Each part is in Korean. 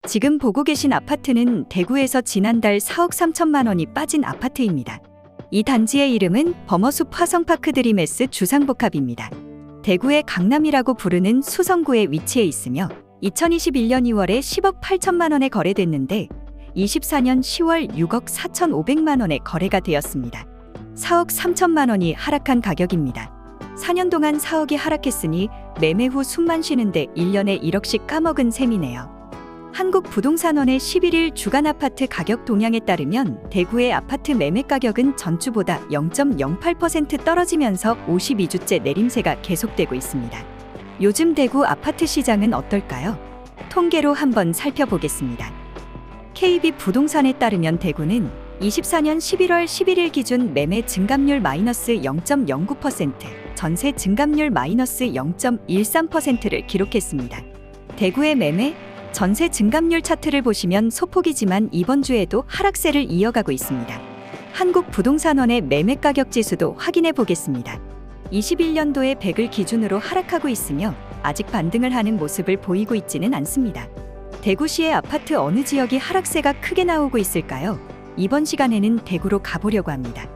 지금 보고 계신 아파트는 대구에서 지난달 4억 3천만 원이 빠진 아파트입니다. 이 단지의 이름은 범어숲 화성파크 드림S 주상복합입니다. 대구의 강남이라고 부르는 수성구에 위치해 있으며 2021년 2월에 10억 8천만 원에 거래됐는데 24년 10월 6억 4,500만 원에 거래가 되었습니다. 4억 3천만 원이 하락한 가격입니다. 4년 동안 4억이 하락했으니 매매 후 숨만 쉬는데 1년에 1억씩 까먹은 셈이네요. 한국부동산원의 11일 주간 아파트 가격 동향에 따르면 대구의 아파트 매매 가격은 전주보다 0.08% 떨어지면서 52주째 내림세가 계속되고 있습니다. 요즘 대구 아파트 시장은 어떨까요? 통계로 한번 살펴보겠습니다. KB 부동산에 따르면 대구는 24년 11월 11일 기준 매매 증감률 마이너스 0.09%, 전세 증감률 마이너스 0.13%를 기록했습니다. 대구의 매매, 전세 증감률 차트를 보시면 소폭이지만 이번 주에도 하락세를 이어가고 있습니다. 한국부동산원의 매매가격 지수도 확인해 보겠습니다. 21년도에 100을 기준으로 하락하고 있으며 아직 반등을 하는 모습을 보이고 있지는 않습니다. 대구시의 아파트 어느 지역이 하락세가 크게 나오고 있을까요? 이번 시간에는 대구로 가보려고 합니다.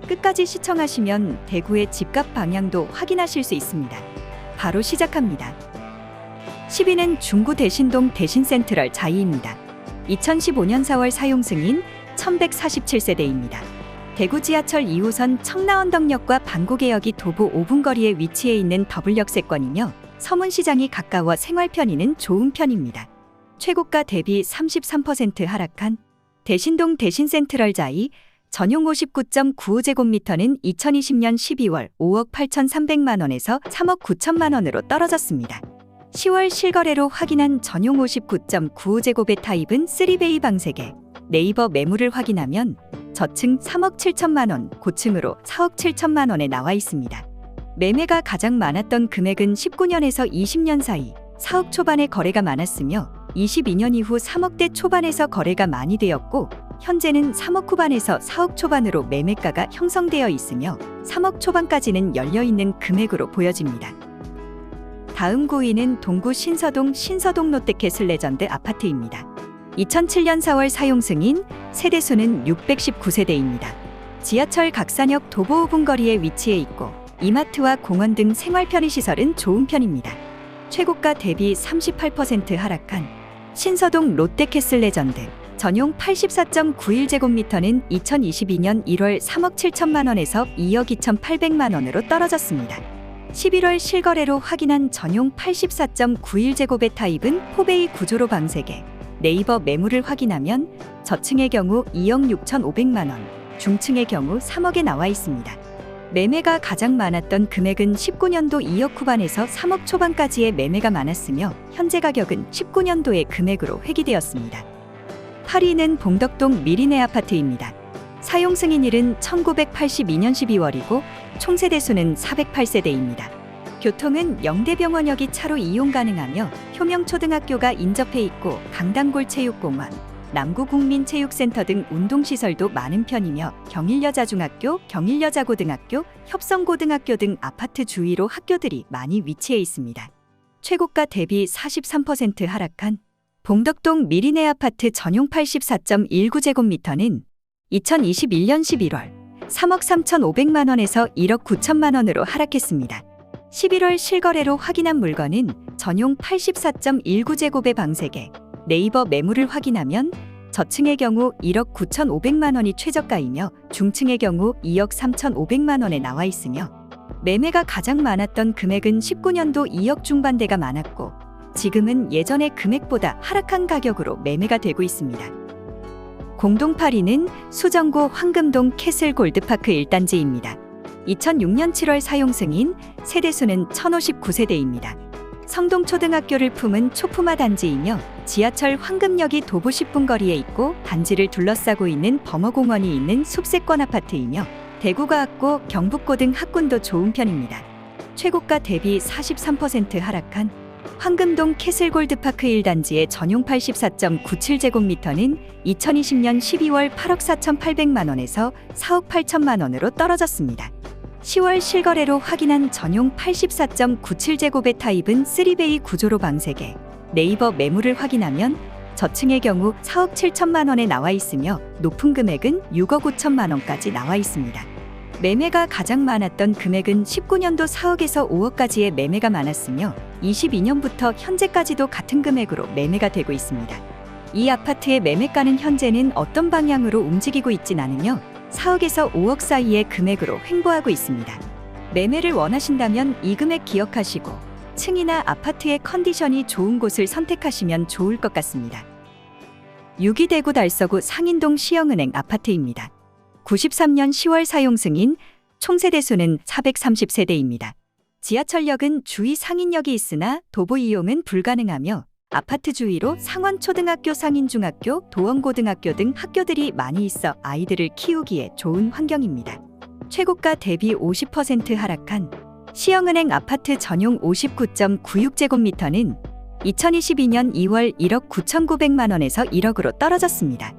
끝까지 시청하시면 대구의 집값 방향도 확인하실 수 있습니다. 바로 시작합니다. 10위는 중구 대신동 대신센트럴 자이입니다. 2015년 4월 사용 승인 1147세대입니다. 대구 지하철 2호선 청라언덕역과 방고개역이 도보 5분 거리에 위치해 있는 더블 역세권이며 서문시장이 가까워 생활 편의는 좋은 편입니다. 최고가 대비 33% 하락한 대신동 대신센트럴 자이 전용 59.95제곱미터는 2020년 12월 5억 8,300만 원에서 3억 9천만 원으로 떨어졌습니다. 10월 실거래로 확인한 전용 59.95제곱의 타입은 3베이 방세개, 네이버 매물을 확인하면 저층 3억 7천만 원, 고층으로 4억 7천만 원에 나와 있습니다. 매매가 가장 많았던 금액은 19년에서 20년 사이 4억 초반에 거래가 많았으며 22년 이후 3억대 초반에서 거래가 많이 되었고 현재는 3억 후반에서 4억 초반으로 매매가가 형성되어 있으며 3억 초반까지는 열려있는 금액으로 보여집니다. 다음 9위는 동구 신서동 롯데캐슬 레전드 아파트입니다. 2007년 4월 사용 승인, 세대수는 619세대입니다. 지하철 각산역 도보 5분 거리에 위치해 있고 이마트와 공원 등 생활 편의시설은 좋은 편입니다. 최고가 대비 38% 하락한 신서동 롯데캐슬 레전드 전용 84.91제곱미터는 2022년 1월 3억 7천만 원에서 2억 2,800만 원으로 떨어졌습니다. 11월 실거래로 확인한 전용 84.91제곱의 타입은 4베이 구조로 방세개, 네이버 매물을 확인하면 저층의 경우 2억 6,500만 원, 중층의 경우 3억에 나와 있습니다. 매매가 가장 많았던 금액은 19년도 2억 후반에서 3억 초반까지의 매매가 많았으며 현재 가격은 19년도의 금액으로 회귀되었습니다. 8위는 봉덕동 미리네 아파트입니다. 사용 승인일은 1982년 12월이고 총 세대수는 408세대입니다. 교통은 영대병원역이 차로 이용 가능하며 효명초등학교가 인접해 있고 강당골체육공원, 남구국민체육센터 등 운동시설도 많은 편이며 경일여자중학교, 경일여자고등학교, 협성고등학교 등 아파트 주위로 학교들이 많이 위치해 있습니다. 최고가 대비 43% 하락한 봉덕동 미리네 아파트 전용 84.19제곱미터는 2021년 11월 3억 3,500만 원에서 1억 9천만 원으로 하락했습니다. 11월 실거래로 확인한 물건은 전용 84.19제곱의 방세개, 네이버 매물을 확인하면 저층의 경우 1억 9,500만 원이 최저가이며 중층의 경우 2억 3,500만 원에 나와 있으며 매매가 가장 많았던 금액은 19년도 2억 중반대가 많았고 지금은 예전의 금액보다 하락한 가격으로 매매가 되고 있습니다. 공동 8위는 수정구 황금동 캐슬 골드파크 1단지입니다. 2006년 7월 사용 승인, 세대수는 1,059세대입니다. 성동초등학교를 품은 초품화 단지이며 지하철 황금역이 도보 10분 거리에 있고 단지를 둘러싸고 있는 범어공원이 있는 숲세권 아파트이며 대구과학고, 경북고 등 학군도 좋은 편입니다. 최고가 대비 43% 하락한 황금동 캐슬 골드파크 1단지의 전용 84.97제곱미터는 2020년 12월 8억 4,800만 원에서 4억 8천만 원으로 떨어졌습니다. 10월 실거래로 확인한 전용 84.97제곱의 타입은 3베이 구조로 방세개, 네이버 매물을 확인하면 저층의 경우 4억 7천만 원에 나와 있으며 높은 금액은 6억 5천만 원까지 나와 있습니다. 매매가 가장 많았던 금액은 19년도 4억에서 5억까지의 매매가 많았으며 22년부터 현재까지도 같은 금액으로 매매가 되고 있습니다. 이 아파트의 매매가는 현재는 어떤 방향으로 움직이고 있진 않으며 4억에서 5억 사이의 금액으로 횡보하고 있습니다. 매매를 원하신다면 이 금액 기억하시고 층이나 아파트의 컨디션이 좋은 곳을 선택하시면 좋을 것 같습니다. 6위 대구 달서구 상인동 시영은행 아파트입니다. 93년 10월 사용 승인, 총 세대수는 430세대입니다. 지하철역은 주위 상인역이 있으나 도보 이용은 불가능하며 아파트 주위로 상원초등학교, 상인중학교, 도원고등학교 등 학교들이 많이 있어 아이들을 키우기에 좋은 환경입니다. 최고가 대비 50% 하락한 시영은행 아파트 전용 59.96제곱미터는 2022년 2월 1억 9,900만 원에서 1억으로 떨어졌습니다.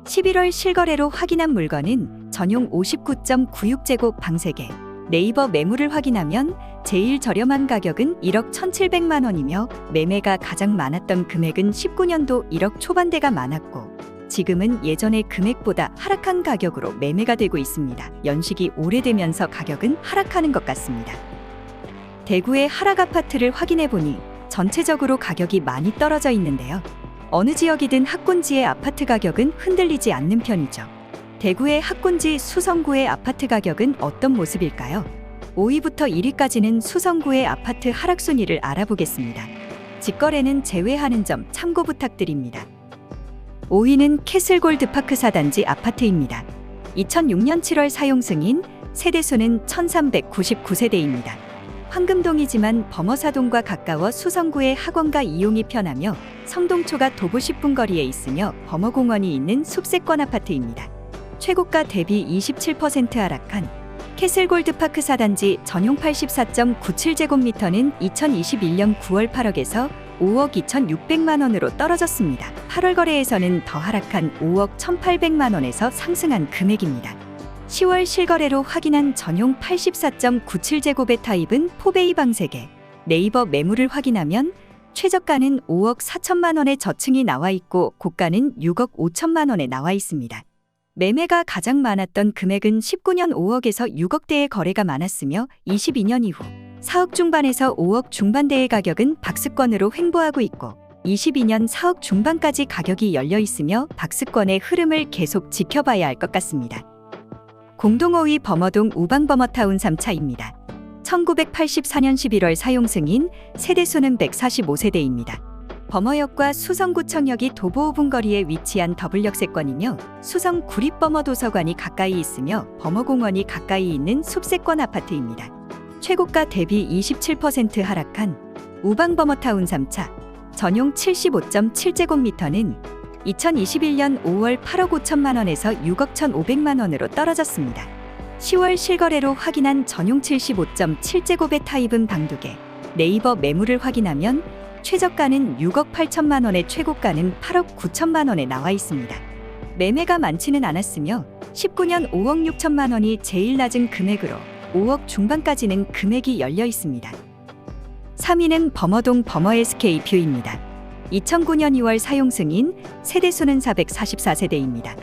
11월 실거래로 확인한 물건은 전용 59.96제곱 방 3개. 네이버 매물을 확인하면 제일 저렴한 가격은 1억 1,700만 원이며 매매가 가장 많았던 금액은 19년도 1억 초반대가 많았고 지금은 예전의 금액보다 하락한 가격으로 매매가 되고 있습니다. 연식이 오래되면서 가격은 하락하는 것 같습니다. 대구의 하락 아파트를 확인해 보니 전체적으로 가격이 많이 떨어져 있는데요. 어느 지역이든 학군지의 아파트 가격은 흔들리지 않는 편이죠. 대구의 학군지 수성구의 아파트 가격은 어떤 모습일까요? 5위부터 1위까지는 수성구의 아파트 하락 순위를 알아보겠습니다. 직거래는 제외하는 점 참고 부탁드립니다. 5위는 캐슬골드파크 4단지 아파트입니다. 2006년 7월 사용 승인, 세대수는 1399세대입니다. 황금동이지만 범어사동과 가까워 수성구의 학원가 이용이 편하며 성동초가 도보 10분 거리에 있으며 범어공원이 있는 숲세권 아파트입니다. 최고가 대비 27% 하락한 캐슬골드파크 4단지 전용 84.97제곱미터는 2021년 9월 8억에서 5억 2,600만 원으로 떨어졌습니다. 8월 거래에서는 더 하락한 5억 1,800만 원에서 상승한 금액입니다. 10월 실거래로 확인한 전용 84.97제곱의 타입은 포베이 방 3개. 네이버 매물을 확인하면 최저가는 5억 4천만 원의 저층이 나와 있고 고가는 6억 5천만 원에 나와 있습니다. 매매가 가장 많았던 금액은 19년 5억에서 6억대의 거래가 많았으며 22년 이후 4억 중반에서 5억 중반대의 가격은 박스권으로 횡보하고 있고 22년 4억 중반까지 가격이 열려 있으며 박스권의 흐름을 계속 지켜봐야 할 것 같습니다. 공동 5위 범어동 우방범어타운 3차입니다. 1984년 11월 사용 승인, 세대수는 145세대입니다. 범어역과 수성구청역이 도보 5분 거리에 위치한 더블역세권이며 수성 구립범어도서관이 가까이 있으며 범어공원이 가까이 있는 숲세권 아파트입니다. 최고가 대비 27% 하락한 우방범어타운 3차, 전용 75.7제곱미터는 2021년 5월 8억 5천만 원에서 6억 1,500만 원으로 떨어졌습니다. 10월 실거래로 확인한 전용 75.7제곱의 타입은 방 2개. 네이버 매물을 확인하면 최저가는 6억 8천만 원에 최고가는 8억 9천만 원에 나와 있습니다. 매매가 많지는 않았으며 19년 5억 6천만 원이 제일 낮은 금액으로 5억 중반까지는 금액이 열려 있습니다. 3위는 범어동 범어 SK뷰입니다. 2009년 2월 사용 승인, 세대수는 444세대입니다.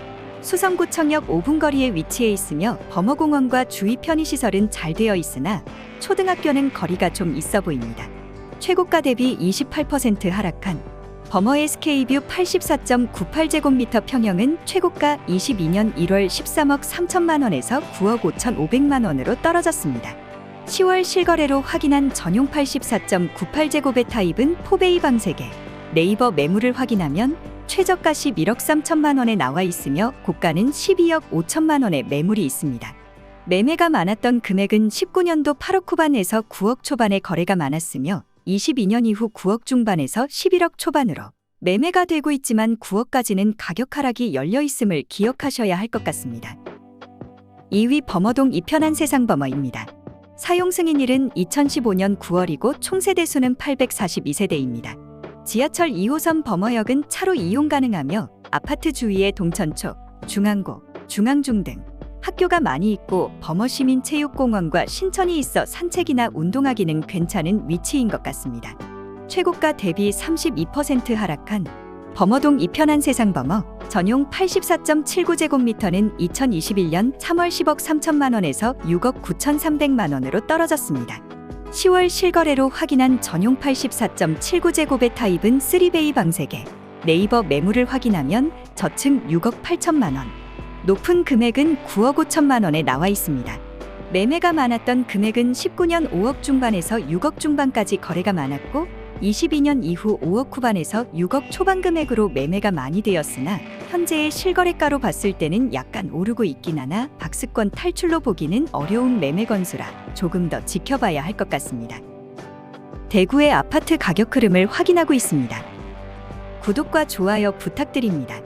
수성구청역 5분 거리에 위치해 있으며 범어공원과 주위 편의시설은 잘 되어 있으나 초등학교는 거리가 좀 있어 보입니다. 최고가 대비 28% 하락한 범어 SK뷰 84.98제곱미터 평형은 최고가 22년 1월 13억 3천만 원에서 9억 5,500만 원으로 떨어졌습니다. 10월 실거래로 확인한 전용 84.98제곱의 타입은 포베이 방 3개. 네이버 매물을 확인하면 최저가 11억 3천만 원에 나와 있으며 고가는 12억 5천만 원의 매물이 있습니다. 매매가 많았던 금액은 19년도 8억 후반에서 9억 초반에 거래가 많았으며 22년 이후 9억 중반에서 11억 초반으로 매매가 되고 있지만 9억까지는 가격 하락이 열려 있음을 기억하셔야 할 것 같습니다. 2위 범어동 이편한 세상범어입니다. 사용 승인일은 2015년 9월이고 총 세대수는 842세대입니다. 지하철 2호선 범어역은 차로 이용 가능하며 아파트 주위에 동천초, 중앙고, 중앙중 등 학교가 많이 있고 범어시민체육공원과 신천이 있어 산책이나 운동하기는 괜찮은 위치인 것 같습니다. 최고가 대비 32% 하락한 범어동 이편한 세상범어 전용 84.79제곱미터는 2021년 3월 10억 3천만 원에서 6억 9,300만 원으로 떨어졌습니다. 10월 실거래로 확인한 전용 84.79제곱의 타입은 3베이 방세계. 네이버 매물을 확인하면 저층 6억 8천만 원. 높은 금액은 9억 5천만 원에 나와 있습니다. 매매가 많았던 금액은 19년 5억 중반에서 6억 중반까지 거래가 많았고 22년 이후 5억 후반에서 6억 초반 금액으로 매매가 많이 되었으나 현재의 실거래가로 봤을 때는 약간 오르고 있긴 하나 박스권 탈출로 보기는 어려운 매매 건수라 조금 더 지켜봐야 할 것 같습니다. 대구의 아파트 가격 흐름을 확인하고 있습니다. 구독과 좋아요 부탁드립니다.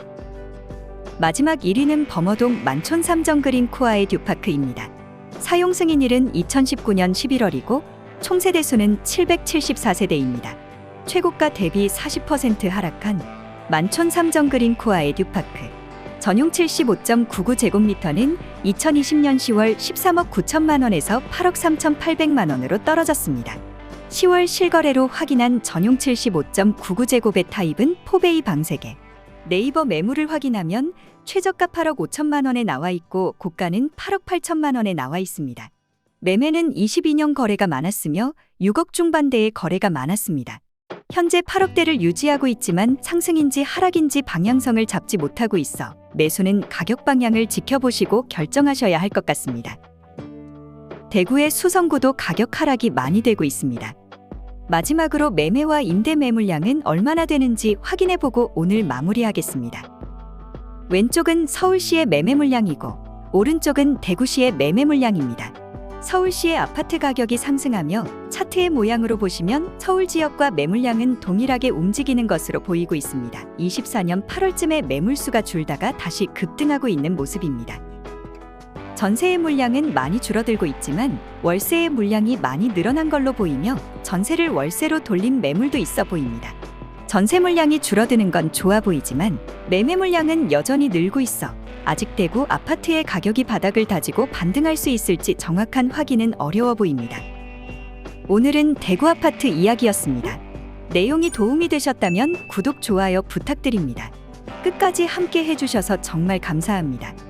마지막 1위는 범어동 만촌 삼정그린 코아의 듀파크입니다. 사용 승인일은 2019년 11월이고 총 세대수는 774세대입니다. 최고가 대비 40% 하락한 만촌 삼정그린 코아의 듀파크. 전용 75.99제곱미터는 2020년 10월 13억 9천만 원에서 8억 3,800만 원으로 떨어졌습니다. 10월 실거래로 확인한 전용 75.99제곱의 타입은 4베이 방세계. 네이버 매물을 확인하면 최저가 8억 5천만 원에 나와 있고 고가는 8억 8천만 원에 나와 있습니다. 매매는 22년 거래가 많았으며 6억 중반대의 거래가 많았습니다. 현재 8억대를 유지하고 있지만 상승인지 하락인지 방향성을 잡지 못하고 있어 매수는 가격 방향을 지켜보시고 결정하셔야 할 것 같습니다. 대구의 수성구도 가격 하락이 많이 되고 있습니다. 마지막으로 매매와 임대 매물량은 얼마나 되는지 확인해보고 오늘 마무리하겠습니다. 왼쪽은 서울시의 매매 물량이고 오른쪽은 대구시의 매매 물량입니다. 서울시의 아파트 가격이 상승하며 차트의 모양으로 보시면 서울 지역과 매물량은 동일하게 움직이는 것으로 보이고 있습니다. 24년 8월쯤에 매물수가 줄다가 다시 급등하고 있는 모습입니다. 전세의 물량은 많이 줄어들고 있지만 월세의 물량이 많이 늘어난 걸로 보이며 전세를 월세로 돌린 매물도 있어 보입니다. 전세 물량이 줄어드는 건 좋아 보이지만 매매 물량은 여전히 늘고 있어 아직 대구 아파트의 가격이 바닥을 다지고 반등할 수 있을지 정확한 확인은 어려워 보입니다. 오늘은 대구 아파트 이야기였습니다. 내용이 도움이 되셨다면 구독, 좋아요 부탁드립니다. 끝까지 함께 해주셔서 정말 감사합니다.